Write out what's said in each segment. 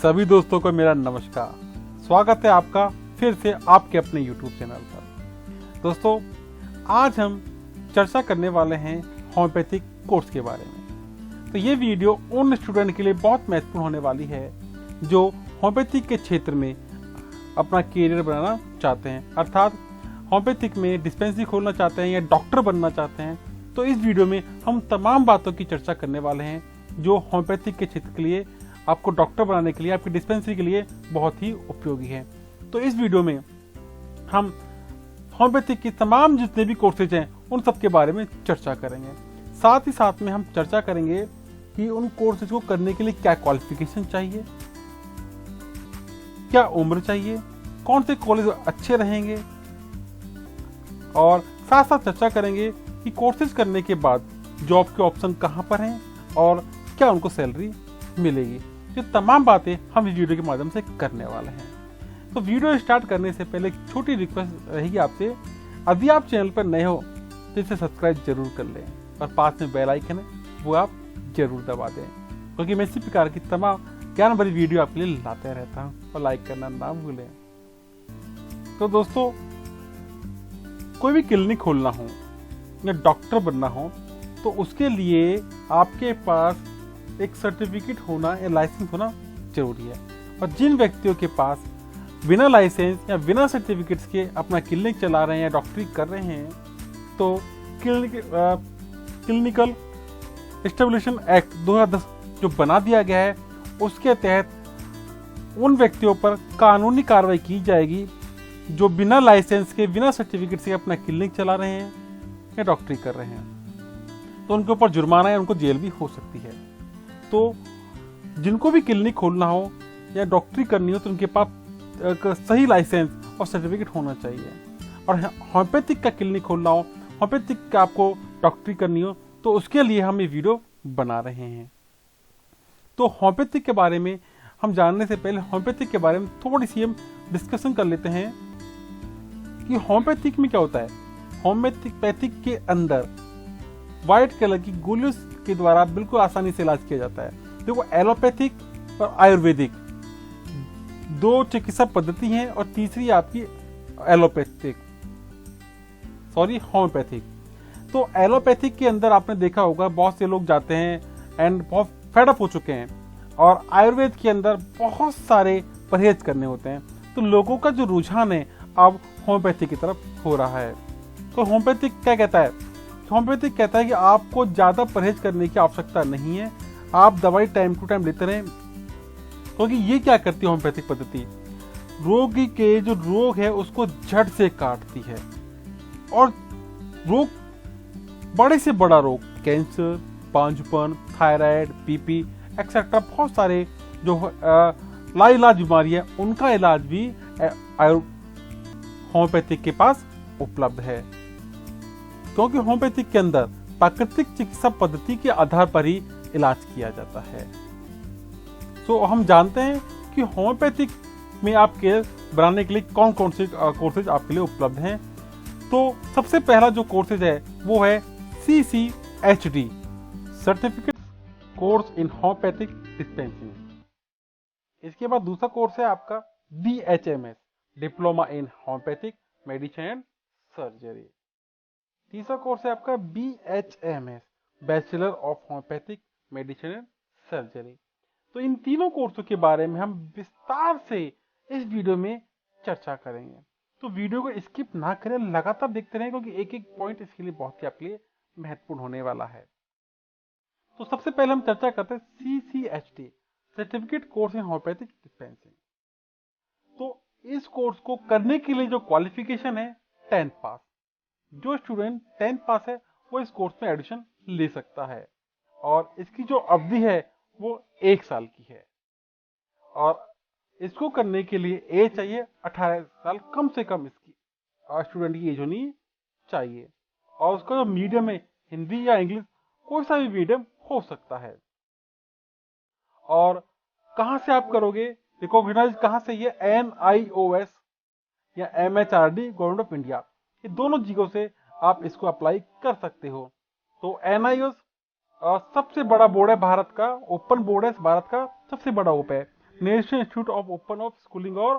सभी दोस्तों को मेरा नमस्कार। स्वागत है आपका फिर से आपके अपने YouTube चैनल पर। दोस्तों, आज हम चर्चा करने वाले हैं होम्योपैथिक कोर्स के बारे में। तो ये वीडियो उन स्टूडेंट के लिए बहुत महत्वपूर्ण होने वाली है जो होम्योपैथिक के क्षेत्र में अपना कैरियर बनाना चाहते हैं, अर्थात होम्योपैथिक में डिस्पेंसरी खोलना चाहते हैं या डॉक्टर बनना चाहते हैं। तो इस वीडियो में हम तमाम बातों की चर्चा करने वाले हैं जो होम्योपैथिक के क्षेत्र के लिए, आपको डॉक्टर बनाने के लिए, आपकी डिस्पेंसरी के लिए बहुत ही उपयोगी है। तो इस वीडियो में हम होम्योपैथिक के तमाम जितने भी कोर्सेज हैं उन सब के बारे में चर्चा करेंगे। साथ ही साथ में हम चर्चा करेंगे कि उन कोर्सेज को करने के लिए क्या क्वालिफिकेशन चाहिए, क्या उम्र चाहिए, कौन से कॉलेज अच्छे रहेंगे, और साथ साथ चर्चा करेंगे कि कोर्सेज करने के बाद जॉब के ऑप्शन कहां पर हैं और क्या उनको सैलरी मिलेगी। ये तमाम बातें हम इस वीडियो के माध्यम से करने वाले हैं। तो वीडियो स्टार्ट करने से पहले एक छोटी रिक्वेस्ट रहेगी आपसे, यदि आप चैनल पर नए हो तो इसे सब्सक्राइब जरूर कर लें और पास में बेल आइकन है वो आप जरूर दबा दें, क्योंकि मैं इसी प्रकार की तमाम ज्ञान भरी वीडियो आपके लिए लाते रहता हूँ। और लाइक करना ना भूलें। तो दोस्तों, कोई भी क्लिनिक खोलना हो या डॉक्टर बनना हो तो उसके लिए आपके पास एक सर्टिफिकेट होना या लाइसेंस होना जरूरी है। और जिन व्यक्तियों के पास बिना लाइसेंस या बिना सर्टिफिकेट्स के अपना क्लिनिक चला रहे हैं या डॉक्टरी कर रहे हैं, तो क्लिनिकल एस्टेब्लिशमेंट एक्ट 2010 जो बना दिया गया है उसके तहत उन व्यक्तियों पर कानूनी कार्रवाई की जाएगी जो बिना लाइसेंस के, बिना सर्टिफिकेट से अपना क्लिनिक चला रहे हैं या डॉक्टरी कर रहे हैं। तो उनके ऊपर जुर्माना या उनको जेल भी हो सकती है। तो जिनको भी क्लिनिक खोलना हो या डॉक्टरी करनी हो तो उनके पास सही लाइसेंस और सर्टिफिकेट होना चाहिए। और होम्योपैथिक का क्लिनिक खोलना हो, होम्योपैथिक का आपको डॉक्टरी करनी हो, तो उसके लिए हम ये वीडियो बना रहे हैं। तो होम्योपैथिक के बारे में हम जानने से पहले होम्योपैथिक के बारे में थोड़ी सी हम डिस्कशन कर लेते हैं कि होम्योपैथिक में क्या होता है। होम्योपैथिक के अंदर व्हाइट कलर की गोलियों के द्वारा बिल्कुल आसानी से इलाज किया जाता है। देखो, एलोपैथिक और आयुर्वेदिक दो चिकित्सा पद्धति हैं और तीसरी आपकी होम्योपैथिक। तो एलोपैथिक के अंदर आपने देखा होगा बहुत से लोग जाते हैं एंड बहुत फेड अप हो चुके हैं, और आयुर्वेद के अंदर बहुत सारे परहेज करने होते हैं। तो लोगों का जो रुझान है अब होम्योपैथिक की तरफ हो रहा है। तो होम्योपैथिक क्या कहता है? होम्योपैथिक कहता है कि आपको ज्यादा परहेज करने की आवश्यकता नहीं है, आप दवाई टाइम टू टाइम लेते रहें। क्योंकि ये क्या करती है होम्योपैथिक पद्धति, रोगी के जो रोग है उसको जड़ से काटती है। और रोग, बड़े से बड़ा रोग, कैंसर, पांचुपन, थायराइड, बीपी एक्सेट्रा, बहुत सारे जो लाइलाज बीमारी है उनका इलाज भी होम्योपैथिक के पास उपलब्ध है। क्योंकि होम्योपैथिक के अंदर प्राकृतिक चिकित्सा पद्धति के आधार पर ही इलाज किया जाता है। तो हम जानते हैं कि होम्योपैथिक में आपके बनाने के लिए कौन कौन से कोर्सेज आपके लिए उपलब्ध हैं। तो सबसे पहला जो कोर्सेज है वो है CCHD, certificate course in homeopathic dispensing. इसके बाद दूसरा कोर्स है आपका BHMS, diploma in homeopathic medicine and surgery. तीसरा कोर्स है आपका BHMS, bachelor of homeopathic medicine and surgery. तो इन तीनों कोर्सों के बारे में हम विस्तार से इस वीडियो में चर्चा करेंगे। तो वीडियो को स्किप ना करें, लगातार देखते रहें, क्योंकि एक एक पॉइंट इसके लिए बहुत ही आपके लिए महत्वपूर्ण होने वाला है। तो सबसे पहले हम चर्चा करते हैं CCHD, certificate course in homeopathic dispensing. तो इस कोर्स को करने के लिए जो क्वालिफिकेशन है 10th पास। जो स्टूडेंट 10th पास है वो इस कोर्स में एडमिशन ले सकता है, और इसकी जो अवधि है वो 1 साल की है। और इसको करने के लिए एज चाहिए 18 साल, कम से कम इसकी स्टूडेंट की एज होनी चाहिए। और उसका जो मीडियम है, हिंदी या इंग्लिश, कोई सा भी मीडियम हो सकता है। और कहां से आप करोगे, रिकॉग्नाइज कहां से, ये NIOS या MHRD, गवर्नमेंट ऑफ इंडिया, ये दोनों जगहों से आप इसको अप्लाई कर सकते हो। तो NIOS सबसे बड़ा बोर्ड है भारत का, ओपन बोर्ड है, भारत का सबसे बड़ा ओप है। National Institute of Open of Schooling, और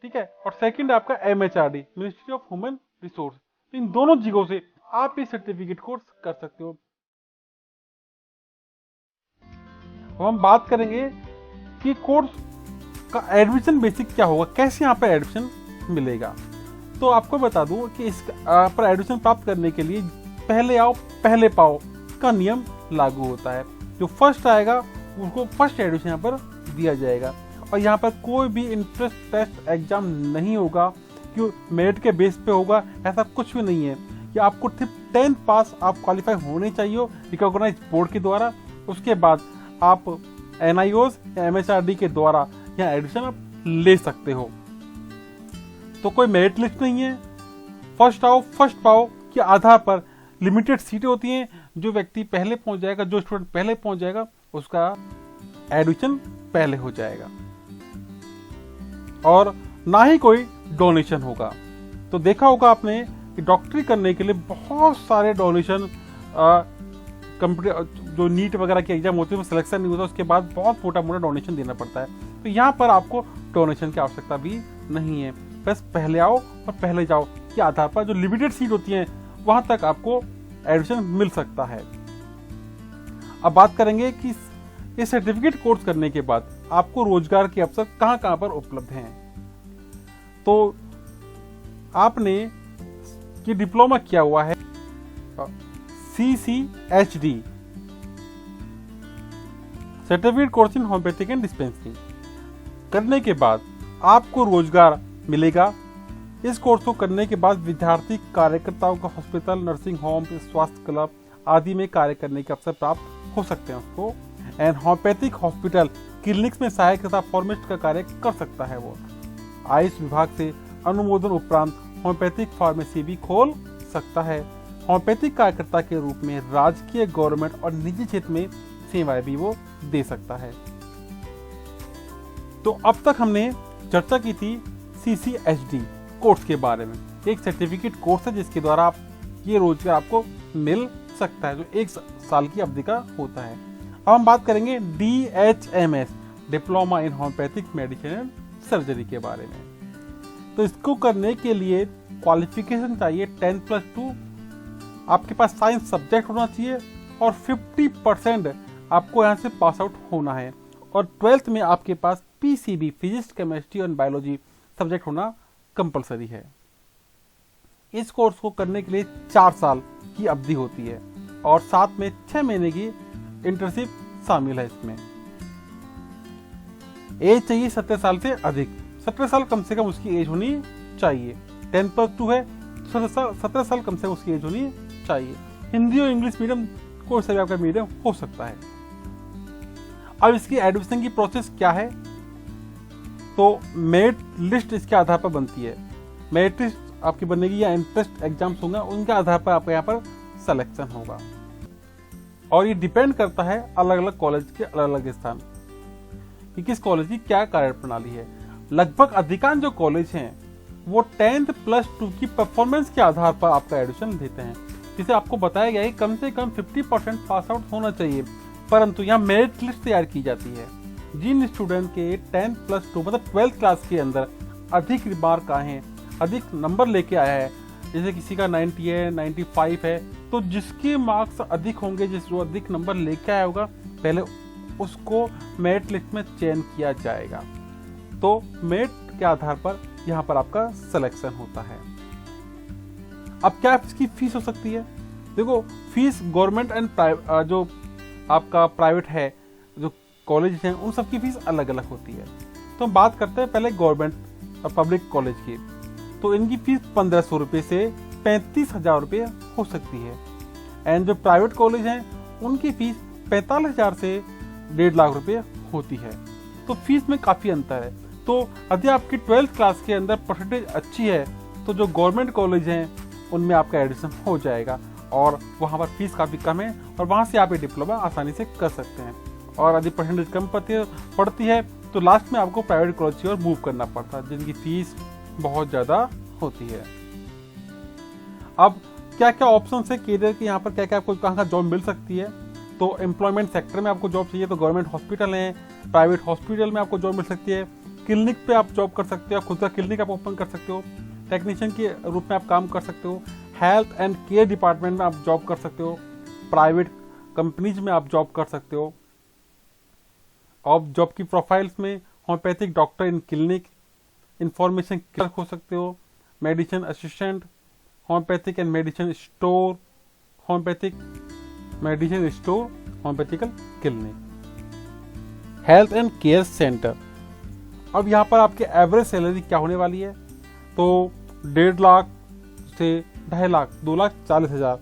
ठीक है, और सेकंड है आपका MHRD, Ministry of Human Resource. इन दोनों जगहों से आप ये सर्टिफिकेट कोर्स कर सकते हो। अब हम बात करेंगे कि कोर्स का एडमिशन बेसिक क्या होगा, कैसे यहाँ पर एडमिशन मिलेगा। तो आपको बता दूं कि इस पर एडमिशन प्राप्त करने के लिए पहले आओ पहले पाओ का नियम लागू होता है। जो फर्स्ट आएगा उसको फर्स्ट एडमिशन यहाँ पर दिया जाएगा, और यहाँ पर कोई भी इंट्रेंस टेस्ट एग्जाम नहीं होगा, क्यों मेरिट के बेस पे होगा, ऐसा कुछ भी नहीं है। कि आपको सिर्फ 10th पास आप क्वालिफाई होने चाहिए रिकॉग्नाइज बोर्ड के द्वारा। उसके बाद आप NIOS या MHRD के द्वारा यहाँ एडमिशन आप ले सकते हो। तो कोई मेरिट लिस्ट नहीं है, फर्स्ट आओ फर्स्ट पाओ के आधार पर लिमिटेड सीटें होती हैं। जो व्यक्ति पहले पहुंच जाएगा, जो स्टूडेंट पहले पहुंच जाएगा, उसका एडमिशन पहले हो जाएगा, और ना ही कोई डोनेशन होगा। तो देखा होगा आपने कि डॉक्टरी करने के लिए बहुत सारे डोनेशन, जो नीट वगैरह की एग्जाम होती है वो सिलेक्शन नहीं होता, उसके बाद बहुत मोटा मोटा डोनेशन देना पड़ता है। तो यहाँ पर आपको डोनेशन की आवश्यकता भी नहीं है, बस पहले आओ और पहले जाओ के आधार पर जो लिमिटेड सीट होती हैं वहां तक आपको एडमिशन मिल सकता है। अब बात करेंगे कि ये सर्टिफिकेट कोर्स करने के बाद आपको रोजगार के अवसर कहां कहां पर उपलब्ध हैं। तो आपने ये डिप्लोमा किया हुआ है CCHD, certificate course in homeopathic and dispensary, करने के बाद आपको रोजगार मिलेगा। इस कोर्स को करने के बाद विद्यार्थी कार्यकर्ताओं को हॉस्पिटल, नर्सिंग होम, स्वास्थ्य क्लब आदि में कार्य करने के अवसर प्राप्त हो सकते हैं उसको। एंड होम्योपैथिक हॉस्पिटल क्लिनिक्स में सहायक तथा फार्मासिस्ट का कार्य कर सकता है वो। आयुष विभाग से अनुमोदन उपरांत होम्योपैथिक फार्मेसी भी खोल सकता है। होम्योपैथिक कार्यकर्ता के रूप में राजकीय, गवर्नमेंट और निजी क्षेत्र में सेवाएं भी वो दे सकता है। तो अब तक हमने चर्चा की थी CCHD कोर्स के बारे में। एक सर्टिफिकेट कोर्स है जिसके द्वारा आप ये रोजगार आपको मिल सकता है, जो 1 साल की अवधि का होता है। अब हम बात करेंगे DHMS, diploma in homeopathic medicine and surgery के बारे में। तो इसको करने के लिए क्वालिफिकेशन चाहिए 10+2, आपके पास साइंस सब्जेक्ट होना चाहिए, और 50% आपको यहाँ से पास आउट होना है, और 12th में आपके पास PCB, फिजिक्स, केमिस्ट्री और बायोलॉजी सब्जेक्ट होना कंपलसरी है। इस कोर्स को करने के लिए 4 साल की अवधि होती है, और साथ में 6 महीने की इंटर्नशिप शामिल है इसमें। एज चाहिए 17 साल से अधिक, 17 साल कम से कम उसकी एज होनी चाहिए। 10+2 है, 17 साल कम से कम उसकी एज होनी चाहिए। हिंदी और इंग्लिश मीडियम कोई सा भी आपका मीडियम हो सकता है। अब इसकी एडमिशन की प्रोसेस क्या है, तो मेरिट लिस्ट इसके आधार पर बनती है। मेरिट लिस्ट आपकी बनेगी या इंट्रेंस एग्जाम्स होंगे, उनके आधार पर आपका यहाँ पर सिलेक्शन होगा, और ये डिपेंड करता है अलग अलग कॉलेज के अलग अलग स्थान कि किस कॉलेज की क्या कार्य प्रणाली है। लगभग अधिकांश जो कॉलेज हैं वो 10+2 की परफॉर्मेंस के आधार पर आपका एडमिशन देते हैं। जिसे आपको बताया गया है कम से कम 50% पास आउट होना चाहिए, परंतु यहाँ मेरिट लिस्ट तैयार की जाती है। जिन स्टूडेंट के 10+2 मतलब 12th क्लास के अंदर अधिक मार्क आए हैं, अधिक नंबर लेके आया है, जैसे किसी का 90 है, 95 है, तो जिसके मार्क्स अधिक होंगे, जो अधिक नंबर लेके आया होगा, पहले उसको मेरिट लिस्ट में चयन किया जाएगा। तो मेरिट के आधार पर यहाँ पर आपका सिलेक्शन होता है। अब क्या इसकी फीस हो सकती है? देखो, फीस गवर्नमेंट एंड जो आपका प्राइवेट है, जो कॉलेज हैं, उन सबकी फीस अलग अलग होती है। तो हम बात करते हैं पहले गवर्नमेंट और पब्लिक कॉलेज की। तो इनकी फीस 1500 रुपये से 35,000 रुपये हो सकती है। एंड जो प्राइवेट कॉलेज हैं उनकी फीस 45,000 से 1.5 लाख रुपये होती है। तो फीस में काफ़ी अंतर है। तो यदि आपकी 12th क्लास के अंदर परसेंटेज अच्छी है तो जो गवर्नमेंट कॉलेज हैं उनमें आपका एडमिशन हो जाएगा, और वहाँ पर फीस काफ़ी कम है, और वहाँ से आप ये डिप्लोमा आसानी से कर सकते हैं। और यदि परसेंटेज कम पड़ती है तो लास्ट में आपको प्राइवेट कॉलेज की ओर मूव करना पड़ता है, जिनकी फीस बहुत ज़्यादा होती है। अब क्या क्या ऑप्शन है कैरियर के, यहाँ पर क्या क्या आपको कहाँ का जॉब मिल सकती है। तो तो एम्प्लॉयमेंट सेक्टर में आपको जॉब चाहिए तो गवर्नमेंट हॉस्पिटल हैं, प्राइवेट हॉस्पिटल में आपको जॉब मिल सकती है, क्लिनिक पे आप जॉब कर सकते हो, खुद का क्लिनिक आप ओपन कर सकते हो, टेक्नीशियन के रूप में आप काम कर सकते हो, हेल्थ एंड केयर डिपार्टमेंट में आप जॉब कर सकते हो, प्राइवेट कंपनीज में आप जॉब कर सकते हो। और जॉब की प्रोफाइल्स में homeopathic doctor in clinic, information clerk हो सकते हो, medicine assistant, homeopathic and medicine store, homeopathic medicine store, homeopathical clinic, health and care centre. अब यहाँ पर आपके एवरेज सैलरी क्या होने वाली है, तो 1.5 लाख से 2.5 लाख, 2,40,000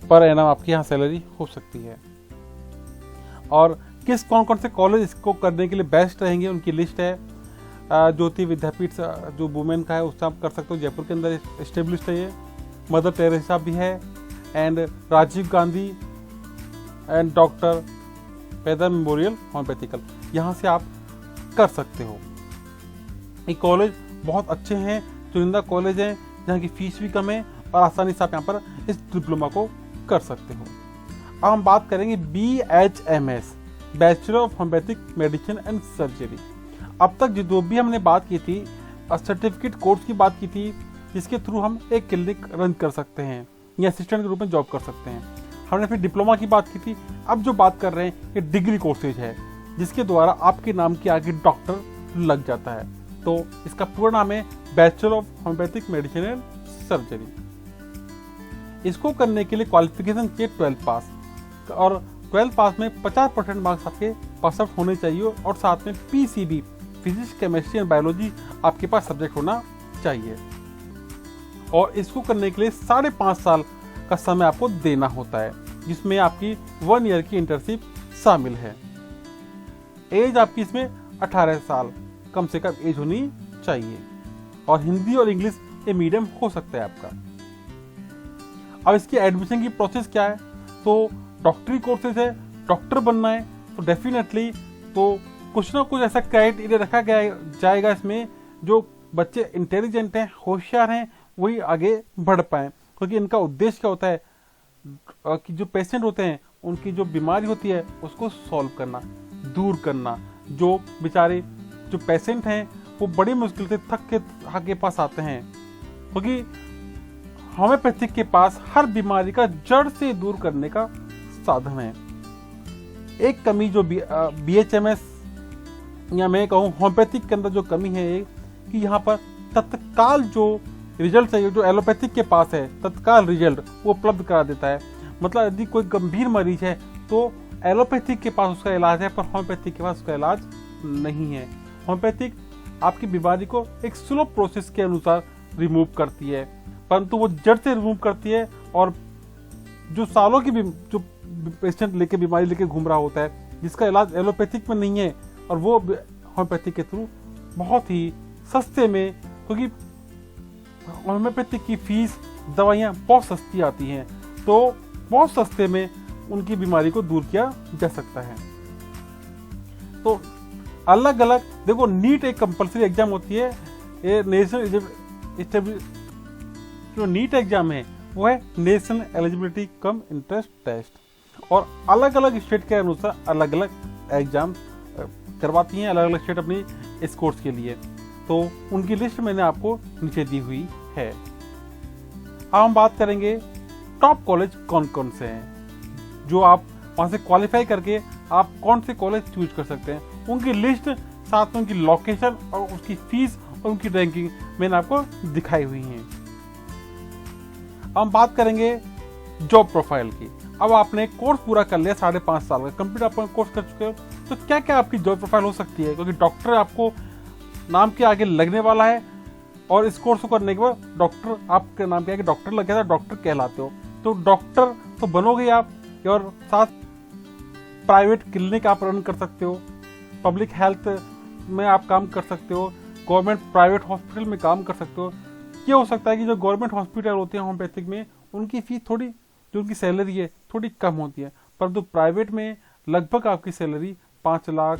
पर एनम आपकी यहाँ सैलरी हो सकती है। और किस कौन कौन से कॉलेज इसको करने के लिए बेस्ट रहेंगे उनकी लिस्ट है। ज्योति विद्यापीठ जो वुमेन का है उससे आप कर सकते हो, जयपुर के अंदर एस्टेब्लिश्ड है ये। मदर टेरेसा भी है and Rajiv Gandhi and doctor पैदा मेमोरियल होम्योपैथिकल, यहाँ से आप कर सकते हो। ये कॉलेज बहुत अच्छे हैं, चुनिंदा कॉलेज हैं जहाँ की फीस भी कम है और आसानी से आप यहाँ पर इस डिप्लोमा को कर सकते हो। अब हम बात करेंगे BHMS, bachelor of homeopathic medicine and surgery. अब तक जो भी हमने बात की थी सर्टिफिकेट कोर्स की बात की थी, जिसके थ्रू हम एक क्लिनिक रन कर सकते हैं या असिस्टेंट के रूप में जॉब कर सकते हैं। हमने फिर डिप्लोमा की बात की थी। अब जो बात कर रहे हैं ये डिग्री कोर्सेज है, जिसके द्वारा आपके नाम के आगे डॉक्टर लग जाता है। तो इसका पूरा नाम है bachelor of homeopathic medicine and surgery. इसको करने के लिए क्वालिफिकेशन चाहिए 12 पास, और 12 पास में 50% मार्क्स आपके पास आउट होने चाहिए और साथ में PCB physics chemistry and biology आपके पास सब्जेक्ट होना चाहिए। और इसको करने के लिए 5.5 साल का समय आपको देना होता है, जिसमें आपकी 1 ईयर की इंटर्नशिप शामिल है। एज आपकी इसमें 18 साल कम से कम एज होनी चाहिए, और हिंदी और इंग्लिश ये मीडियम हो सकता है आपका। अब इसकी एडमिशन की प्रोसेस क्या है, तो डॉक्टरी कोर्सेज है, डॉक्टर बनना है तो डेफिनेटली तो कुछ ना कुछ ऐसा क्राइटेरिया रखा गया जाएगा इसमें, जो बच्चे इंटेलिजेंट हैं, होशियार हैं, वही आगे बढ़ पाए। क्योंकि इनका उद्देश्य क्या होता है कि जो पेशेंट होते हैं उनकी जो बीमारी होती है उसको सॉल्व करना, दूर करना। जो बेचारे जो पेशेंट हैं वो बड़ी मुश्किल से थक के पास आते हैं, क्योंकि होम्योपैथिक के पास हर बीमारी का जड़ से दूर करने का साधन है। एक कमी जो BHMS या मैं कहूँ होम्योपैथिक के अंदर जो कमी है कि यहाँ पर तत्काल जो रिजल्ट चाहिए, जो एलोपैथिक के पास है तत्काल रिजल्ट वो उपलब्ध करा देता है। मतलब यदि कोई गंभीर मरीज है तो एलोपैथिक के पास उसका इलाज है, पर होम्योपैथिक के पास उसका इलाज नहीं है। होम्योपैथिक आपकी बीमारी को एक स्लो प्रोसेस के अनुसार रिमूव करती है, परंतु वो जड़ से रिमूव करती है। और जो सालों की जो पेशेंट लेके बीमारी लेके घूम रहा होता है, जिसका इलाज एलोपैथिक में नहीं है, और वो होम्योपैथिक के थ्रू बहुत ही सस्ते में, क्योंकि होम्योपैथिक की फीस दवाइयाँ बहुत सस्ती आती हैं, तो बहुत सस्ते में उनकी बीमारी को दूर किया जा सकता है। तो अलग अलग देखो, नीट एक कंपलसरी एग्जाम होती है, ये नेशनल जो नीट एग्जाम है वो है national eligibility cum entrance test, और अलग अलग स्टेट के अनुसार अलग अलग एग्जाम करवाती हैं, अलग अलग स्टेट अपनी इस कोर्स के लिए। तो उनकी लिस्ट मैंने आपको नीचे दी हुई है। अब हम बात करेंगे टॉप कॉलेज कौन कौन से हैं, जो आप वहां से क्वालिफाई करके आप कौन से कॉलेज चूज कर सकते हैं। उनकी लिस्ट, साथ में उनकी लोकेशन और उसकी फीस और उनकी रैंकिंग मैंने आपको दिखाई हुई है। हम बात करेंगे जॉब प्रोफाइल की। अब आपने कोर्स पूरा कर लिया, 5.5 साल का कंप्लीट आप कोर्स कर चुके हो, तो क्या क्या आपकी जॉब प्रोफाइल हो सकती है, क्योंकि डॉक्टर आपको नाम के आगे लगने वाला है, और इस कोर्स को करने के बाद डॉक्टर आपके नाम के आगे डॉक्टर लग गया, डॉक्टर कहलाते हो। तो डॉक्टर तो बनोगे आप, और साथ प्राइवेट क्लिनिक आप रन कर सकते हो, पब्लिक हेल्थ में आप काम कर सकते हो, गवर्नमेंट प्राइवेट हॉस्पिटल में काम कर सकते हो। ये हो सकता है कि जो गवर्नमेंट हॉस्पिटल होते हैं होम्योपैथिक में, उनकी फीस थोड़ी, जो उनकी सैलरी है थोड़ी कम होती है, परंतु प्राइवेट में लगभग आपकी सैलरी 5 लाख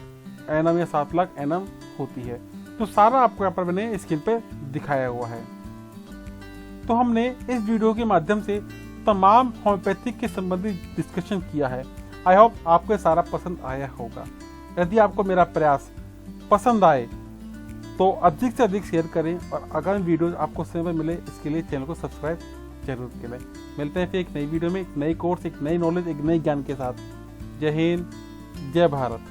एनम या 7 लाख एनम होती है। तो सारा आपको यहाँ पर मैंने स्क्रीन पे दिखाया हुआ है। तो हमने इस वीडियो के माध्यम से तमाम होम्योपैथिक के संबंधित डिस्कशन किया है। आई होप आपको सारा पसंद आया होगा। यदि आपको मेरा प्रयास पसंद आए तो अधिक से अधिक शेयर करें और आगामी वीडियोस आपको समय मिले इसके लिए चैनल को सब्सक्राइब जरूर करें। मिलते हैं फिर एक नई वीडियो में, एक नई कोर्स, एक नई नॉलेज, एक नई ज्ञान के साथ। जय हिंद, जय भारत।